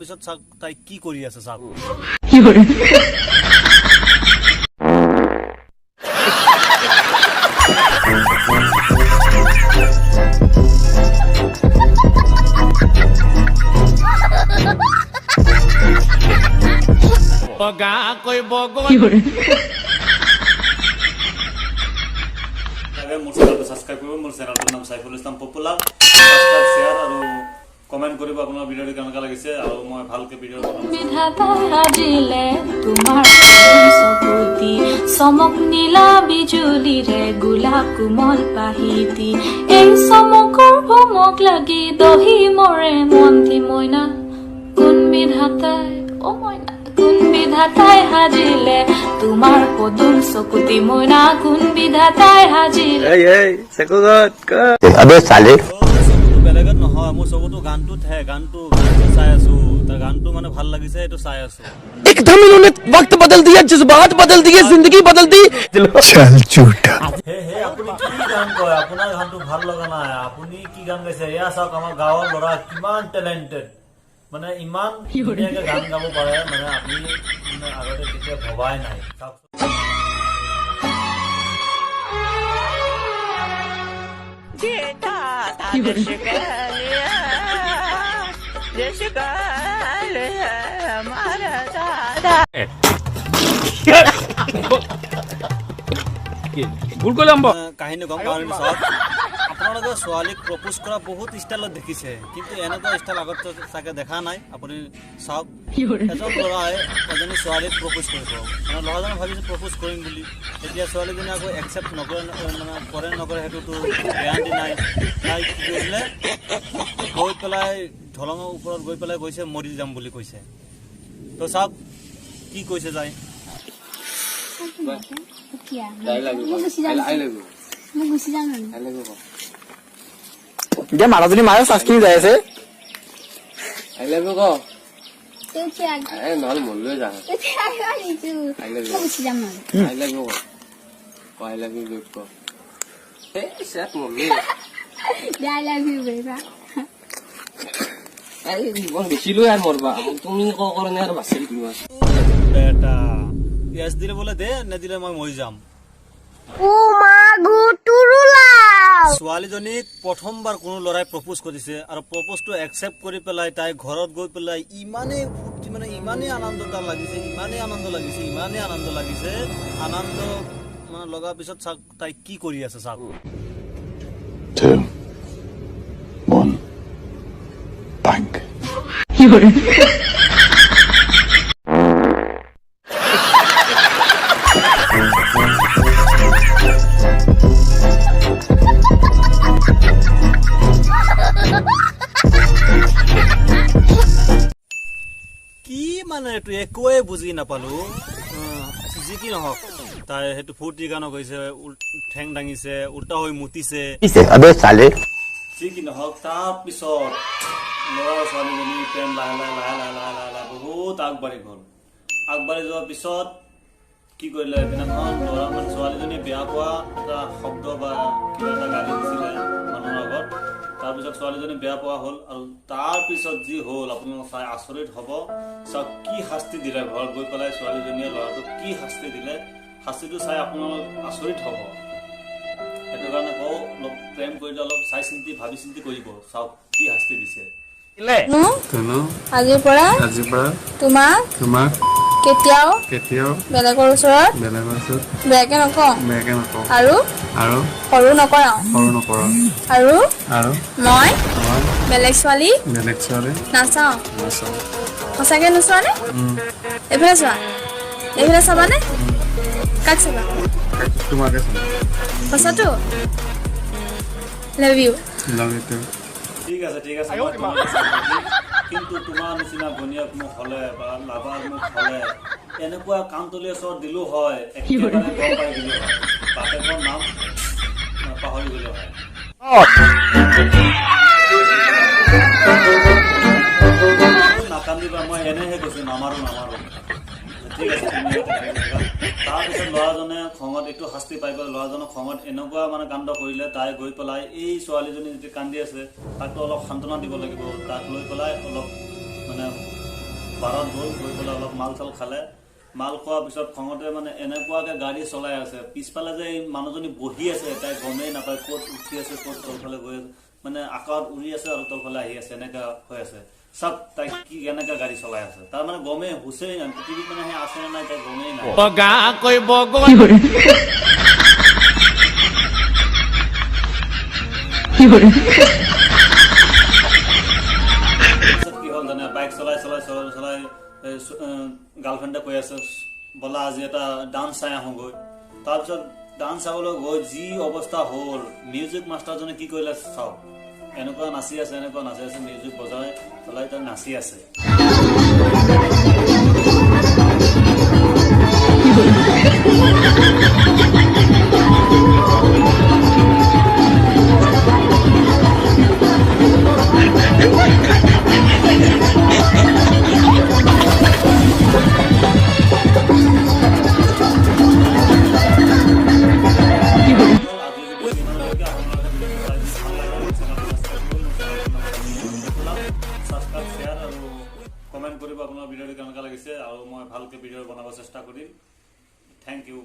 পিছত চাওক তাই কি কৰি আছে চাওক বগা কৈ বগল মোৰ চেনেলটো ছাবস্ক্ৰাইব কৰিব মোৰ চেনেলটোৰ নাম Saiful Islam popular subscribe share আৰু কমেন্ট কৰিব আপোনাৰ ভিডিঅ'টো কেনেকুৱা লাগিছে আৰু মই ভালকে ভিডিঅ' বনাম বিধাতা আজিলে তোমাৰ চকুতি চমক নীলা বিজুলীৰে গোলাপ কোমল পাহিতি এই চমকৰ ভমক লাগি দহি মৰে মন্তি মইনা কোন বিধাতাই অ মইনা কোন বিধাতাই হাজিলে তোমাৰ পদুম চকুতি মইনা কোন বিধাতাই হাজিলে अबे साले চকুটো বেলেগত নহয় মোৰ চকুটো গানটোত হে গানটো চাই আছো তাৰ গানটো মানে ভাল লাগিছে এইটো চাই আছো एकदम इन्होंने वक्त बदल दिया जज्बात बदल दिए जिंदगी बदल दी चल झूठा হে হে আপুনি কি গান কয় আপোনাৰ গানটো ভাল লগা নাই আপুনি কি গান গাইছে এয়া চাওক আমাৰ গাঁৱৰ ল'ৰা কিমান টেলেণ্টেড মানে ইমান ধুনীয়াকে গান গাব পাৰে মানে আপুনি মানে আগতে কেতিয়া ভবাই নাই চাওক ভুল কৰলাম কাহিনী কম কাহিনী চাওক আপোনালোকে ছোৱালীক প্ৰপ'জ কৰা বহুত ষ্টাইলত দেখিছে কিন্তু এনেকুৱা ষ্টাইল আগত চাগে দেখা নাই আপুনি চাওক এজন ল'ৰাই এজনী ছোৱালীক প্ৰপ'জ কৰিব মানে ল'ৰাজনে ভাবিছে প্ৰপ'জ কৰিম বুলি এতিয়া ছোৱালীজনী আকৌ একচেপ্ট নকৰে মানে কৰে নকৰে সেইটোতো গেৰাণ্টি নাই তাই কি কৰিলে গৈ পেলাই ঢলঙৰ ওপৰত গৈ পেলাই কৈছে মৰি যাম বুলি কৈছে তো চাওক কি কৈছে যায় যে মানুহজনী মাৰে চাচখিনি যাই আছে নহ'লে মনলৈ যা বেছিলো আৰু মৰবা তুমি কাৰণে আৰু বাচি তোমাৰ বেটা ইয়াছ দিলে বোলে দে নেদিলে মই মৰি যাম ছোৱালীজনীক প্ৰথমবাৰ কোনো ল'ৰাই প্ৰপ'জ কৰিছে আৰু প্ৰপ'জটো একচেপ্ট কৰি পেলাই তাই ঘৰত গৈ পেলাই ইমানেই ফূৰ্তি মানে ইমানেই আনন্দ তাৰ লাগিছে ইমানেই আনন্দ লাগিছে আনন্দ মানে লগাৰ পিছত চাওক তাই কি কৰি আছে চাওক 2 1 bank কি মানে এইটো একোৱে বুজি নাপালো যি কি নহওক তাই সেইটো ফূৰ্তিৰ কাৰণে গৈছে ঠেং দাঙিছে উল্টা হৈ মুতিছে अबे साले যি কি নহওক তাৰপিছত ল'ৰা ছোৱালীজনী প্ৰেম লাহে লাহে বহুত আগবাঢ়ি গ'ল আগবাঢ়ি যোৱাৰ পিছত কি কৰিলে এদিনাখন ল'ৰা মানে ছোৱালীজনী বেয়া পোৱা এটা শব্দ বা কিবা এটা গালি দিছিলে মানুহৰ আগত তাৰপিছত ছোৱালীজনী বেয়া পোৱা হ'ল আৰু তাৰপিছত যি হ'ল আপোনালোক চাই আচৰিত হ'ব চাওক কি শাস্তি দিলে ঘৰত গৈ পেলাই ছোৱালীজনীয়ে ল'ৰাটোক কি শাস্তি দিলে শাস্তিটো চাই আপোনালোক আচৰিত হ'ব সেইটো কাৰণে কওঁ অলপ প্ৰেম কৰিলে অলপ চাই চিন্তি ভাবি চিন্তি কৰিব চাওক কি শাস্তি দিছে আজিৰ পৰা তোমাক কেতিয়াও বেলেগৰ ওচৰত বেয়াকে নকওঁ আৰু সৰু নকৰাও আৰু মই বেলেগ ছোৱালী নাচাওঁ সঁচাকে নোচোৱা নে এইফালে চোৱা এইফালে চাবানে কাক চাবা সঁচাটো লাভ ইউ ঠিক আছে কিন্তু তোমাৰ নিচিনা ঘনীয়েক মোক হ'লে বা লাভাৰ মোক হ'লে এনেকুৱা কাণতলীয়া চৰ দিলো হয় একেবাৰে গম পাই দিলো হয় বাপেকৰ নাম পাহৰি গ'লো হয় নাকান্দিবা মই এনেহে কৈছো নামাৰো ঠিক আছে তাৰপিছত ল'ৰাজনে খঙত এইটো শাস্তি পাই পেলাই ল'ৰাজনক খঙত এনেকুৱা মানে কাণ্ড কৰিলে তাই গৈ পেলাই এই ছোৱালীজনী যেতিয়া কান্দি আছে তাকতো অলপ সান্তনা দিব লাগিব তাক লৈ পেলাই অলপ মানে বাৰত গ'ল, গৈ পেলাই অলপ মাল চাল খালে, মাল খোৱাৰ পিছত খঙতে মানে এনেকুৱাকে গাড়ী চলাই আছে, পিছফালে যে এই মানুহজনী বহি আছে তাই গমেই নাপায় ক'ত উঠি আছে ক'ত তলফালে গৈ আছে, মানে আকাশত উৰি আছে আৰু তলফালে আহি আছে, এনেকা হৈ আছে। চাওক তাই কি এনেকা গাড়ী চলাই আছে, তাৰ মানে গমেই হুচেই নাই, পৃথিৱীত মানে সেই আছে নে নাই তাই গমেই নাই। কি হ'ল জানে, বাইক চলাই চলাই চলাই চলাই গাৰ্লফ্ৰেণ্ডে কৈ আছে ব'লা আজি এটা ডান্স চাই আহোঁগৈ। তাৰপিছত ডান্স চাবলৈ গৈ যি অৱস্থা হ'ল, মিউজিক মাষ্টাৰজনে কি কৰিলে চাওক, এনেকুৱা নাচি আছে মিউজিক বজাই চলাই তাই নাচি আছে। কমেণ্ট কৰিব আপোনাৰ ভিডিঅ'টো কেনেকুৱা লাগিছে, আৰু মই ভালকৈ ভিডিঅ' বনাব চেষ্টা কৰিম। Thank U.